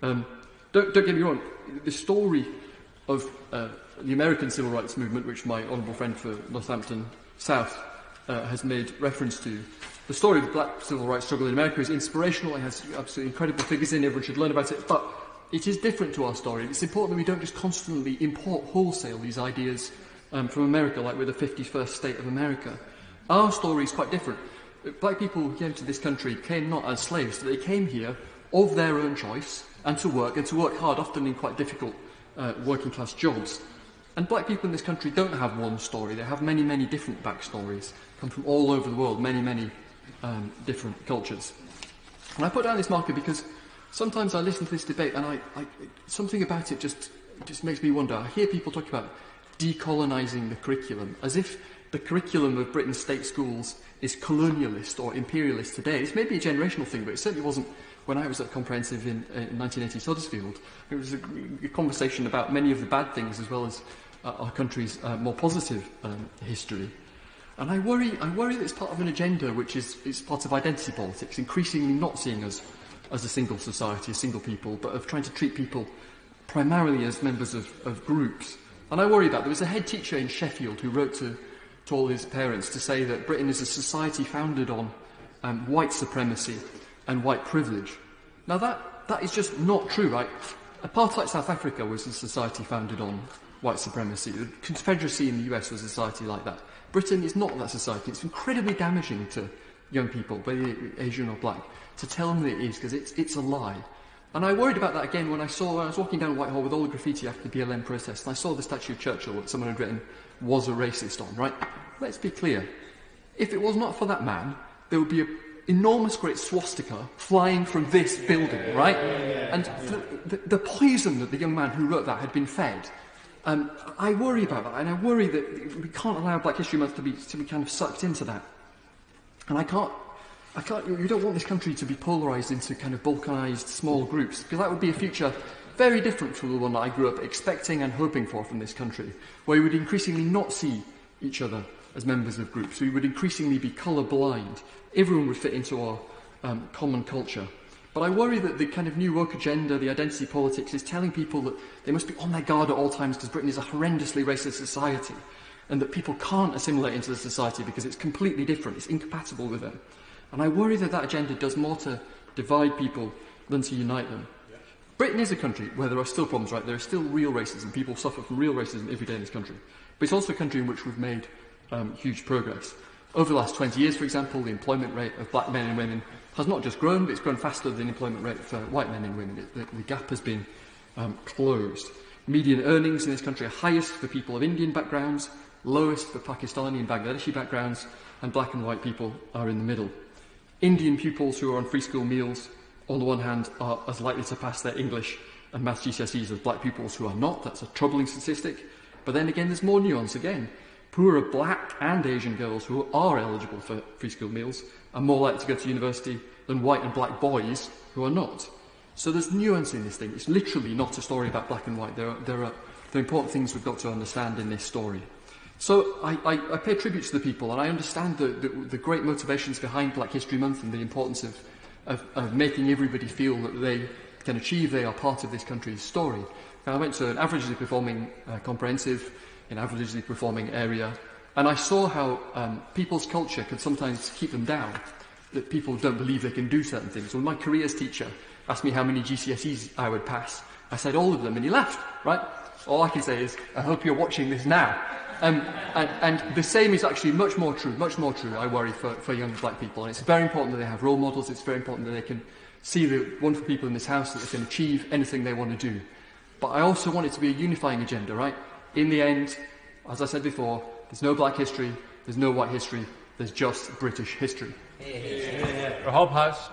Don't get me wrong, the story of the American civil rights movement, which my honourable friend for Northampton South has made reference to, the story of the black civil rights struggle in America is inspirational. It has absolutely incredible figures in. Everyone should learn about it. But it is different to our story. It's important that we don't just constantly import wholesale these ideas from America, like we're the 51st state of America. Our story is quite different. Black people who came to this country came not as slaves, but they came here of their own choice and to work hard, often in quite difficult working class jobs. And black people in this country don't have one story. They have many, many different backstories, come from all over the world, many, many different cultures. And I put down this marker because sometimes I listen to this debate and I something about it just makes me wonder. I hear people talk about decolonising the curriculum, as if the curriculum of Britain's state schools is colonialist or imperialist today. It's maybe a generational thing, but it certainly wasn't when I was at Comprehensive in 1980 Huddersfield. It was a conversation about many of the bad things as well as our country's more positive history. And I worry that it's part of an agenda which is part of identity politics, increasingly not seeing us as a single society, a single people, but of trying to treat people primarily as members of groups. And I worry that there was a head teacher in Sheffield who wrote to all his parents to say that Britain is a society founded on white supremacy and white privilege. Now that is just not true, right? Apartheid South Africa was a society founded on white supremacy. The Confederacy in the US was a society like that. Britain is not that society. It's incredibly damaging to young people, whether Asian or black, to tell them that it is, because it's a lie. And I worried about that again when I was walking down Whitehall with all the graffiti after the BLM protest, and I saw the statue of Churchill that someone had written, "Was a racist" on, right? Let's be clear. If it was not for that man, there would be an enormous great swastika flying from this building, right? And the poison that the young man who wrote that had been fed, I worry about that, and I worry that we can't allow Black History Month to be kind of sucked into that. And you don't want this country to be polarised into kind of balkanised small groups, because that would be a future very different from the one that I grew up expecting and hoping for from this country, where we would increasingly not see each other as members of groups. We would increasingly be colour blind. Everyone would fit into our common culture. But I worry that the kind of new woke agenda, the identity politics, is telling people that they must be on their guard at all times because Britain is a horrendously racist society, and that people can't assimilate into the society because it's completely different, it's incompatible with them. And I worry that that agenda does more to divide people than to unite them. Britain is a country where there are still problems, right? There is still real racism. People suffer from real racism every day in this country. But it's also a country in which we've made huge progress. Over the last 20 years, for example, the employment rate of black men and women has not just grown, but it's grown faster than the employment rate for white men and women. The gap has been closed. Median earnings in this country are highest for people of Indian backgrounds, lowest for Pakistani and Bangladeshi backgrounds, and black and white people are in the middle. Indian pupils who are on free school meals, on the one hand, are as likely to pass their English and Maths GCSEs as black pupils who are not. That's a troubling statistic. But then again, there's more nuance again. Poorer black and Asian girls who are eligible for free school meals are more likely to go to university than white and black boys who are not. So there's nuance in this thing. It's literally not a story about black and white. There are important things we've got to understand in this story. So I pay tribute to the people, and I understand the great motivations behind Black History Month and the importance of making everybody feel that they can achieve they are part of this country's story. And I went to an averagely performing comprehensive in an averagely performing area, and I saw how people's culture can sometimes keep them down, that people don't believe they can do certain things. When my careers teacher asked me how many GCSEs I would pass, I said all of them, and he laughed, right? All I can say is, I hope you're watching this now. And the same is actually much more true, I worry, for young black people. And it's very important that they have role models. It's very important that they can see the wonderful people in this house, that they can achieve anything they want to do. But I also want it to be a unifying agenda, right? In the end, as I said before, there's no black history, there's no white history, there's just British history. Rob House.